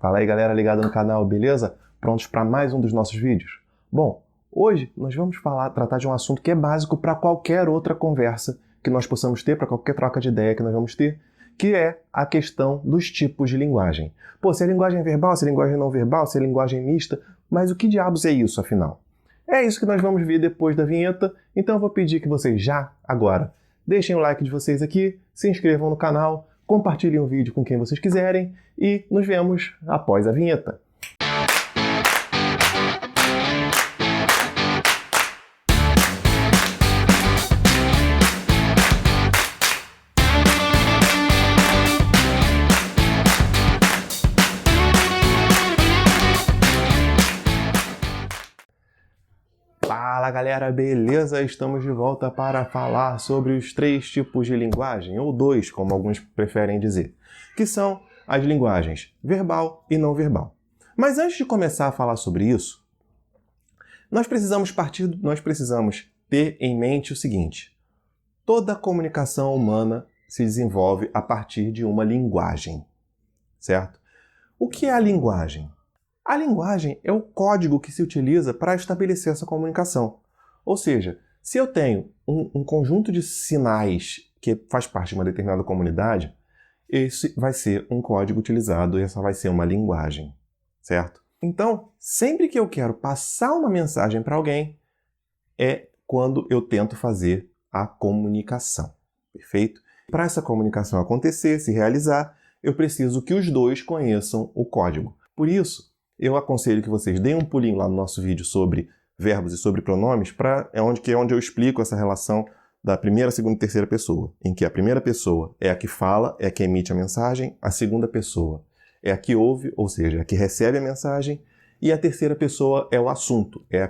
Fala aí galera ligada no canal, beleza? Prontos para mais um dos nossos vídeos? Bom, hoje nós vamos tratar de um assunto que é básico para qualquer outra conversa que nós possamos ter, para qualquer troca de ideia que nós vamos ter, que é a questão dos tipos de linguagem. Pô, se é linguagem verbal, se é linguagem não verbal, se é linguagem mista, mas o que diabos é isso afinal? É isso que nós vamos ver depois da vinheta, então eu vou pedir que vocês já, agora, deixem o like de vocês aqui, se inscrevam no canal, compartilhem o vídeo com quem vocês quiserem e nos vemos após a vinheta. Fala galera, beleza? Estamos de volta para falar sobre os 3 tipos de linguagem, ou 2, como alguns preferem dizer, que são as linguagens verbal e não verbal. Mas antes de começar a falar sobre isso, nós precisamos ter em mente o seguinte: toda comunicação humana se desenvolve a partir de uma linguagem, certo? O que é a linguagem? A linguagem é o código que se utiliza para estabelecer essa comunicação. Ou seja, se eu tenho um conjunto de sinais que faz parte de uma determinada comunidade, esse vai ser um código utilizado e essa vai ser uma linguagem, certo? Então, sempre que eu quero passar uma mensagem para alguém, é quando eu tento fazer a comunicação, perfeito? Para essa comunicação acontecer, se realizar, eu preciso que os dois conheçam o código. Por isso, eu aconselho que vocês deem um pulinho lá no nosso vídeo sobre verbos e sobre pronomes, que é onde eu explico essa relação da primeira, segunda e terceira pessoa, em que a primeira pessoa é a que fala, é a que emite a mensagem, a segunda pessoa é a que ouve, ou seja, a que recebe a mensagem, e a terceira pessoa é o assunto, é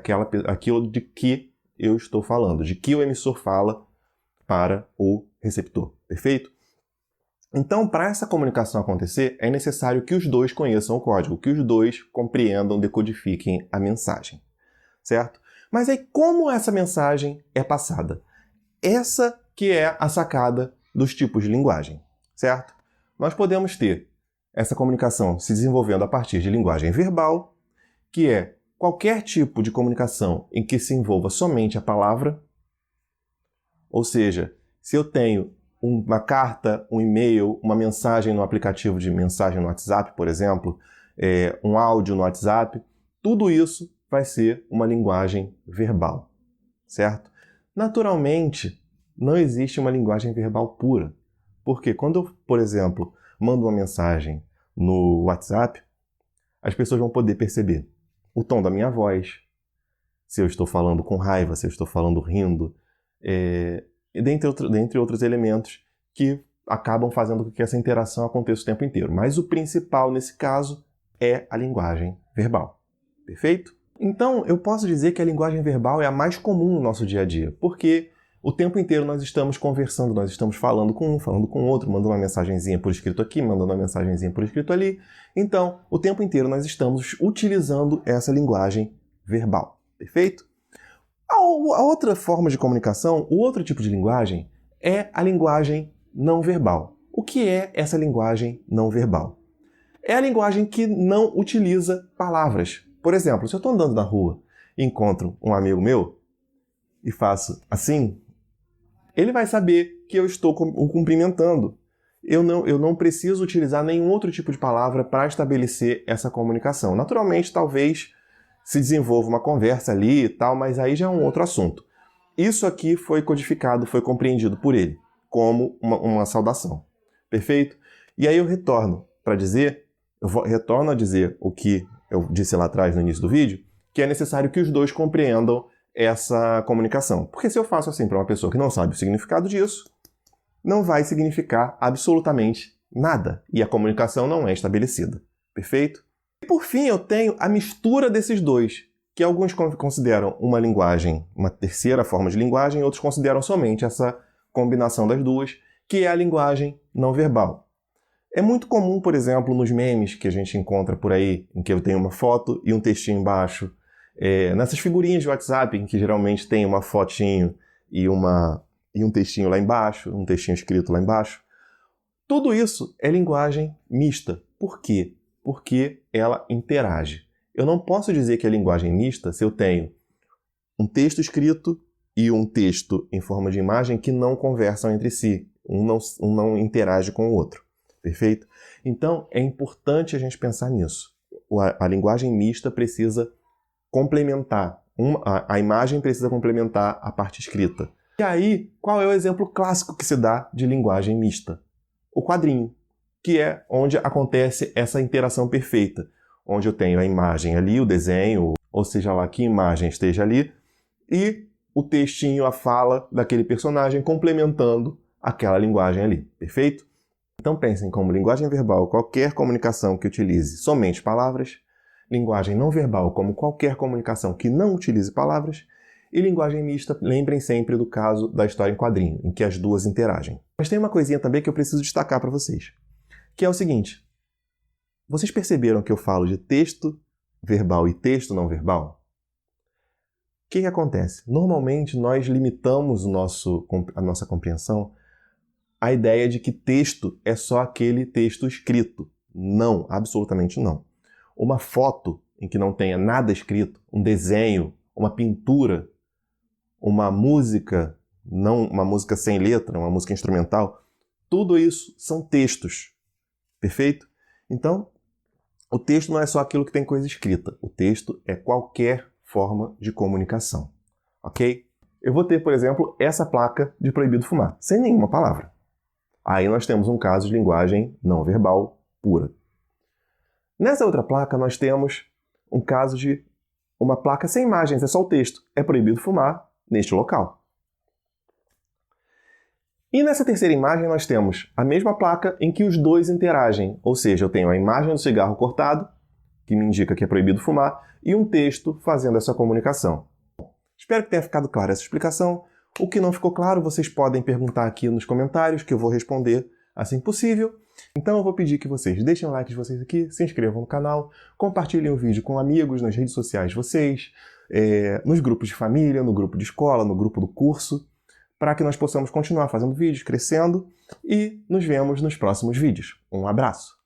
aquilo de que eu estou falando, de que o emissor fala para o receptor, perfeito? Então, para essa comunicação acontecer, é necessário que os dois conheçam o código, que os dois compreendam, decodifiquem a mensagem, certo? Mas aí, como essa mensagem é passada? Essa que é a sacada dos tipos de linguagem, certo? Nós podemos ter essa comunicação se desenvolvendo a partir de linguagem verbal, que é qualquer tipo de comunicação em que se envolva somente a palavra, ou seja, se eu tenho uma carta, um e-mail, uma mensagem no aplicativo de mensagem no WhatsApp, por exemplo, um áudio no WhatsApp, tudo isso vai ser uma linguagem verbal, certo? Naturalmente, não existe uma linguagem verbal pura, porque quando eu, por exemplo, mando uma mensagem no WhatsApp, as pessoas vão poder perceber o tom da minha voz, se eu estou falando com raiva, se eu estou falando rindo, e dentre outros elementos que acabam fazendo com que essa interação aconteça o tempo inteiro. Mas o principal nesse caso é a linguagem verbal. Perfeito? Então, eu posso dizer que a linguagem verbal é a mais comum no nosso dia a dia, porque o tempo inteiro nós estamos conversando, nós estamos falando com um, falando com o outro, mandando uma mensagenzinha por escrito aqui, mandando uma mensagenzinha por escrito ali. Então, o tempo inteiro nós estamos utilizando essa linguagem verbal. Perfeito? A outra forma de comunicação, o outro tipo de linguagem, é a linguagem não verbal. O que é essa linguagem não verbal? É a linguagem que não utiliza palavras. Por exemplo, se eu estou andando na rua e encontro um amigo meu e faço assim, ele vai saber que eu estou o cumprimentando. Eu não preciso utilizar nenhum outro tipo de palavra para estabelecer essa comunicação. Naturalmente, talvez se desenvolva uma conversa ali e tal, mas aí já é um outro assunto. Isso aqui foi codificado, foi compreendido por ele como uma saudação. Perfeito? E aí eu retorno a dizer o que eu disse lá atrás no início do vídeo, que é necessário que os dois compreendam essa comunicação. Porque se eu faço assim para uma pessoa que não sabe o significado disso, não vai significar absolutamente nada. E a comunicação não é estabelecida. Perfeito? E por fim, eu tenho a mistura desses dois, que alguns consideram uma linguagem, uma terceira forma de linguagem, outros consideram somente essa combinação das duas, que é a linguagem não verbal. É muito comum, por exemplo, nos memes que a gente encontra por aí, em que eu tenho uma foto e um textinho embaixo, nessas figurinhas de WhatsApp, em que geralmente tem uma fotinho e um textinho lá embaixo, um textinho escrito lá embaixo. Tudo isso é linguagem mista. Por quê? porque ela interage. Eu não posso dizer que é linguagem mista se eu tenho um texto escrito e um texto em forma de imagem que não conversam entre si. Um não interage com o outro. Perfeito? Então, é importante a gente pensar nisso. A linguagem mista precisa complementar. A imagem precisa complementar a parte escrita. E aí, qual é o exemplo clássico que se dá de linguagem mista? O quadrinho, que é onde acontece essa interação perfeita. Onde eu tenho a imagem ali, o desenho, ou seja lá que imagem esteja ali, e o textinho, a fala daquele personagem complementando aquela linguagem ali. Perfeito? Então pensem como linguagem verbal qualquer comunicação que utilize somente palavras, linguagem não verbal como qualquer comunicação que não utilize palavras, e linguagem mista, lembrem sempre do caso da história em quadrinho, em que as duas interagem. Mas tem uma coisinha também que eu preciso destacar para vocês, que é o seguinte: vocês perceberam que eu falo de texto verbal e texto não verbal? O que acontece? Normalmente nós limitamos a nossa compreensão à ideia de que texto é só aquele texto escrito. Não, absolutamente não. Uma foto em que não tenha nada escrito, um desenho, uma pintura, uma música, não uma música sem letra, uma música instrumental, tudo isso são textos. Perfeito? Então, o texto não é só aquilo que tem coisa escrita. O texto é qualquer forma de comunicação. Ok? Eu vou ter, por exemplo, essa placa de proibido fumar, sem nenhuma palavra. Aí nós temos um caso de linguagem não verbal pura. Nessa outra placa nós temos um caso de uma placa sem imagens, é só o texto. É proibido fumar neste local. E nessa terceira imagem nós temos a mesma placa em que os dois interagem, ou seja, eu tenho a imagem do cigarro cortado, que me indica que é proibido fumar, e um texto fazendo essa comunicação. Espero que tenha ficado clara essa explicação. O que não ficou claro, vocês podem perguntar aqui nos comentários, que eu vou responder assim que possível. Então eu vou pedir que vocês deixem o like de vocês aqui, se inscrevam no canal, compartilhem o vídeo com amigos nas redes sociais de vocês, nos grupos de família, no grupo de escola, no grupo do curso, para que nós possamos continuar fazendo vídeos, crescendo, e nos vemos nos próximos vídeos. Um abraço!